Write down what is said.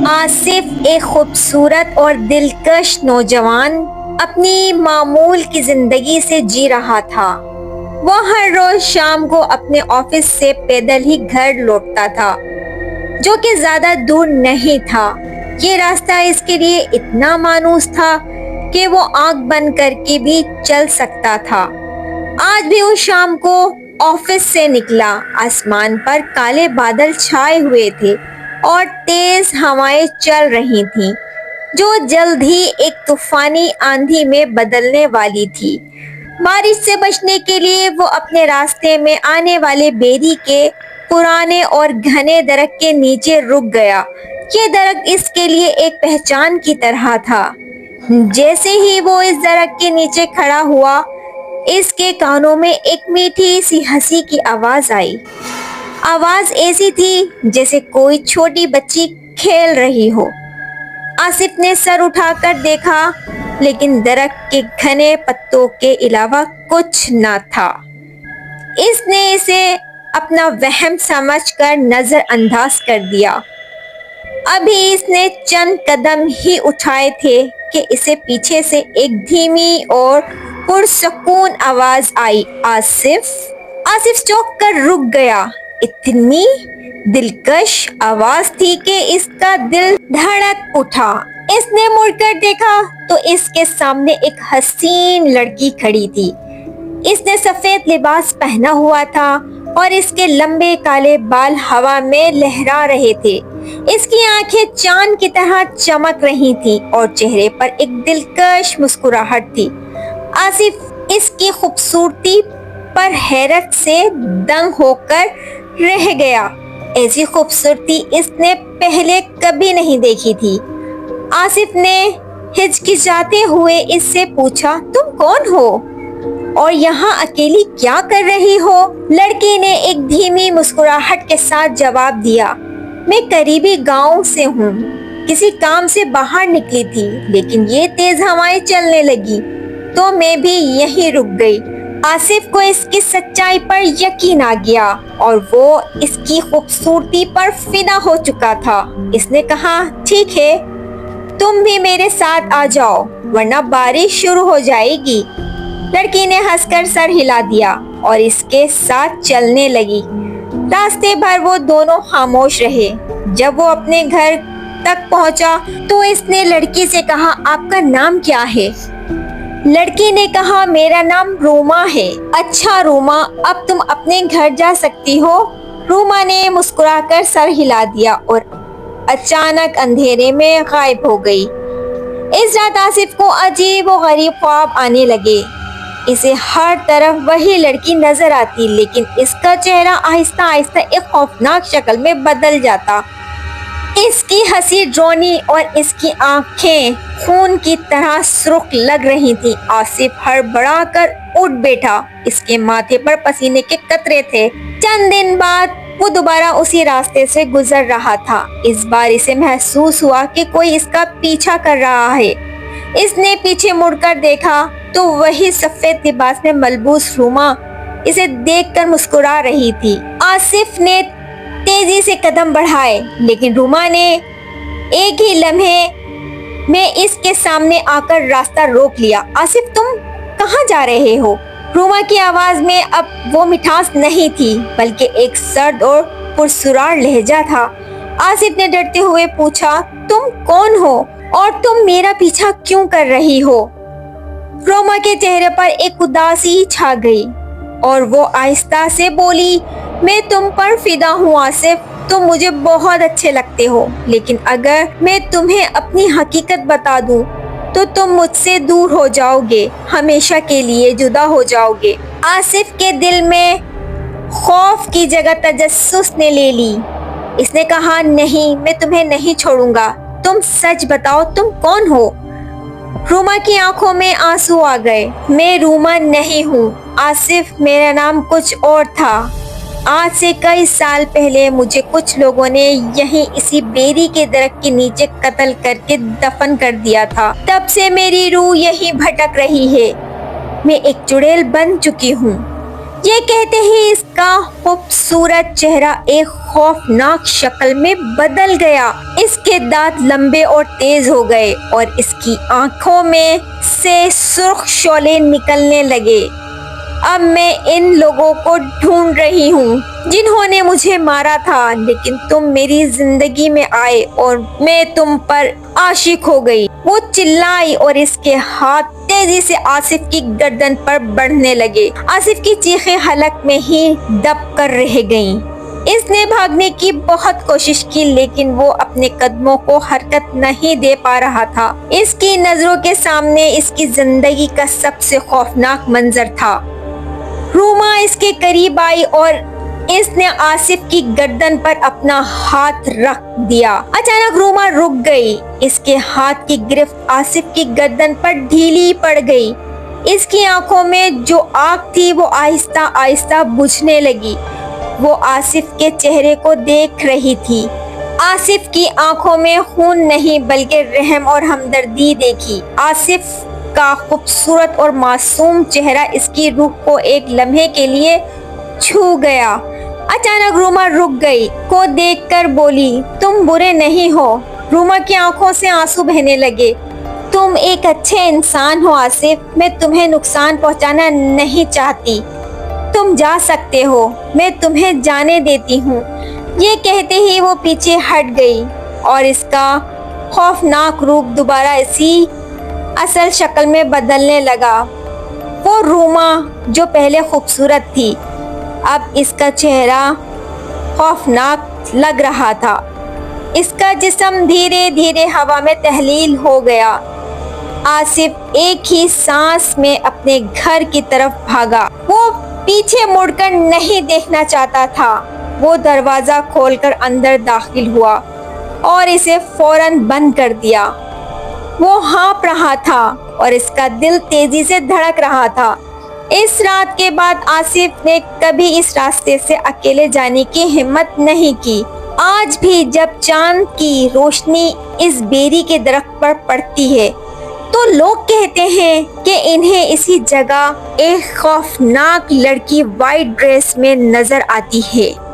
आसिफ एक खूबसूरत और दिलकश नौजवान अपनी मामूल की जिंदगी से जी रहा था। वो हर रोज शाम को अपने ऑफिस से पैदल ही घर लौटता था, जो कि ज्यादा दूर नहीं था। ये रास्ता इसके लिए इतना मानूस था कि वो आंख बंद करके भी चल सकता था। आज भी उस शाम को ऑफिस से निकला। आसमान पर काले बादल छाए हुए थे और तेज हवाएं चल रही थीं, जो जल्द ही एक तूफानी आंधी में बदलने वाली थी। बारिश से बचने के लिए वो अपने रास्ते में आने वाले बेरी के पुराने और घने दरख्त के नीचे रुक गया। ये दरख्त इसके लिए एक पहचान की तरह था। जैसे ही वो इस दरख्त के नीचे खड़ा हुआ, इसके कानों में एक मीठी सी हंसी की आवाज आई। आवाज ऐसी थी जैसे कोई छोटी बच्ची खेल रही हो। आसिफ ने सर उठाकर देखा, लेकिन दरख्त के घने पत्तों के अलावा कुछ न था। इसने इसे अपना वहम समझकर नजरअंदाज कर दिया। अभी इसने चंद कदम ही उठाए थे कि इसे पीछे से एक धीमी और पुरसुकून आवाज आई, आसिफ। आसिफ चौंक कर रुक गया। इतनी दिलकश आवाज थी कि इसका दिल धड़क उठा। इसने मुड़कर देखा तो इसके सामने एक हसीन लड़की खड़ी थी। इसने सफेद लिबास पहना हुआ था और इसके लंबे काले बाल हवा में लहरा रहे थे। इसकी आंखें चांद की तरह चमक रही थीं और चेहरे पर एक दिलकश मुस्कुराहट थी। आसिफ इसकी खूबसूरती पर हैरत से दंग होकर रह गया। ऐसी खूबसूरती इसने पहले कभी नहीं देखी थी। आसिफ ने हिचकिचाते हुए इससे पूछा, तुम कौन हो और यहाँ अकेली क्या कर रही हो? लड़की ने एक धीमी मुस्कुराहट के साथ जवाब दिया, मैं करीबी गांव से हूँ। किसी काम से बाहर निकली थी, लेकिन ये तेज हवाएं चलने लगी तो मैं भी यहीं रुक गई। आसिफ को इसकी सच्चाई पर यकीन आ गया और वो इसकी खूबसूरती पर फिदा हो चुका था। इसने कहा, ठीक है, तुम भी मेरे साथ आ जाओ, वरना बारिश शुरू हो जाएगी। लड़की ने हंसकर सर हिला दिया और इसके साथ चलने लगी। रास्ते भर वो दोनों खामोश रहे। जब वो अपने घर तक पहुंचा तो इसने लड़की से कहा, आपका नाम क्या है? लड़की ने कहा, मेरा नाम रूमा है। अच्छा रूमा, अब तुम अपने घर जा सकती हो। रूमा ने मुस्कुराकर सर हिला दिया और अचानक अंधेरे में गायब हो गई। इस रात आसिफ को अजीब और गरीब ख्वाब आने लगे। इसे हर तरफ वही लड़की नजर आती, लेकिन इसका चेहरा आहिस्ता आहिस्ता एक खौफनाक शक्ल में बदल जाता। इसकी हंसी ड्रोनी और इसकी आंखें खून की तरह सुर्ख लग रही थी। आसिफ हड़बड़ा कर उठ बैठा। इसके माथे पर पसीने के कतरे थे। चंद दिन बाद वो दोबारा उसी रास्ते से गुजर रहा था। इस बार इसे महसूस हुआ कि कोई इसका पीछा कर रहा है। इसने पीछे मुड़कर देखा तो वही सफेद लिबास में मलबूस रूमा इसे देखकर मुस्कुरा रही थी। आसिफ ने तेजी से कदम बढ़ाए, लेकिन रूमा ने एक ही लम्हे में इसके सामने आकर रास्ता रोक लिया। आसिफ, तुम कहाँ जा रहे हो? रूमा की आवाज में अब वो मिठास नहीं थी, बल्कि एक सर्द और पुरसुरार लहजा था। आसिफ ने डरते हुए पूछा, तुम कौन हो और तुम मेरा पीछा क्यों कर रही हो? रूमा के चेहरे पर एक उदासी छा गई और वो आहिस्ता से बोली, मैं तुम पर फिदा हूँ आसिफ, तुम मुझे बहुत अच्छे लगते हो, लेकिन अगर मैं तुम्हें अपनी हकीकत बता दूं तो तुम मुझसे दूर हो जाओगे, हमेशा के लिए जुदा हो जाओगे। आसिफ के दिल में खौफ की जगह तजस्सुस ने ली। इसने कहा, नहीं, मैं तुम्हें नहीं छोड़ूंगा, तुम सच बताओ, तुम कौन हो? रूमा की आंखों में आंसू आ गए। मैं रूमा नहीं हूँ आसिफ, मेरा नाम कुछ और था। आज से कई साल पहले मुझे कुछ लोगों ने यहीं इसी बेरी के दरख्त के नीचे कत्ल करके दफन कर दिया था। तब से मेरी रूह यहीं भटक रही है। मैं एक चुड़ैल बन चुकी हूँ। یہ کہتے ہی اس کا خوبصورت چہرہ ایک خوفناک شکل میں بدل گیا۔ اس کے دانت لمبے اور تیز ہو گئے اور اس کی آنکھوں میں سے سرخ شعلے نکلنے لگے۔ اب میں ان لوگوں کو ڈھونڈ رہی ہوں جنہوں نے مجھے مارا تھا، لیکن تم میری زندگی میں آئے اور میں تم پر عاشق ہو گئی۔ وہ چلائی اور اس کے ہاتھ تیزی سے آصف کی گردن پر بڑھنے لگے۔ آصف کی چیخیں حلق میں ہی دب کر رہ گئیں۔ اس نے بھاگنے کی بہت کوشش کی لیکن وہ اپنے قدموں کو حرکت نہیں دے پا رہا تھا۔ اس کی نظروں کے سامنے اس کی زندگی کا سب سے خوفناک منظر تھا۔ روما اس کے قریب آئی اور اس نے آصف کی گردن پر اپنا ہاتھ رکھ دیا۔ اچانک روما رک گئی۔ اس کے ہاتھ کی گرفت آصف کی گردن پر ڈھیلی پڑ گئی۔ اس کی آنکھوں میں جو آگ تھی وہ آہستہ آہستہ بجھنے لگی۔ وہ آصف کے چہرے کو دیکھ رہی تھی۔ آصف کی آنکھوں میں خون نہیں بلکہ رحم اور ہمدردی دیکھی۔ آصف کا خوبصورت اور معصوم چہرہ اس کی روح کو ایک لمحے کے لیے چھو گیا۔ اچانک روما رک گئی، کو دیکھ کر بولی، تم برے نہیں ہو۔ روما کی آنکھوں سے آنسو بہنے لگے۔ تم ایک اچھے انسان ہو آصف، میں تمہیں نقصان پہنچانا نہیں چاہتی۔ تم جا سکتے ہو، میں تمہیں جانے دیتی ہوں۔ یہ کہتے ہی وہ پیچھے ہٹ گئی اور اس کا خوفناک روپ دوبارہ اسی اصل شکل میں بدلنے لگا۔ وہ روما جو پہلے خوبصورت تھی، اب اس کا چہرہ خوفناک لگ رہا تھا۔ اس کا جسم دھیرے دھیرے ہوا میں تحلیل ہو گیا۔ آصف ایک ہی سانس میں اپنے گھر کی طرف بھاگا۔ وہ پیچھے مڑ کر نہیں دیکھنا چاہتا تھا۔ وہ دروازہ کھول کر اندر داخل ہوا اور اسے فوراً بند کر دیا۔ وہ ہانپ رہا تھا اور اس کا دل تیزی سے دھڑک رہا تھا۔ اس رات کے بعد آصف نے کبھی اس راستے سے اکیلے جانے کی ہمت نہیں کی۔ آج بھی جب چاند کی روشنی اس بیری کے درخت پر پڑتی ہے تو لوگ کہتے ہیں کہ انہیں اسی جگہ ایک خوفناک لڑکی وائٹ ڈریس میں نظر آتی ہے۔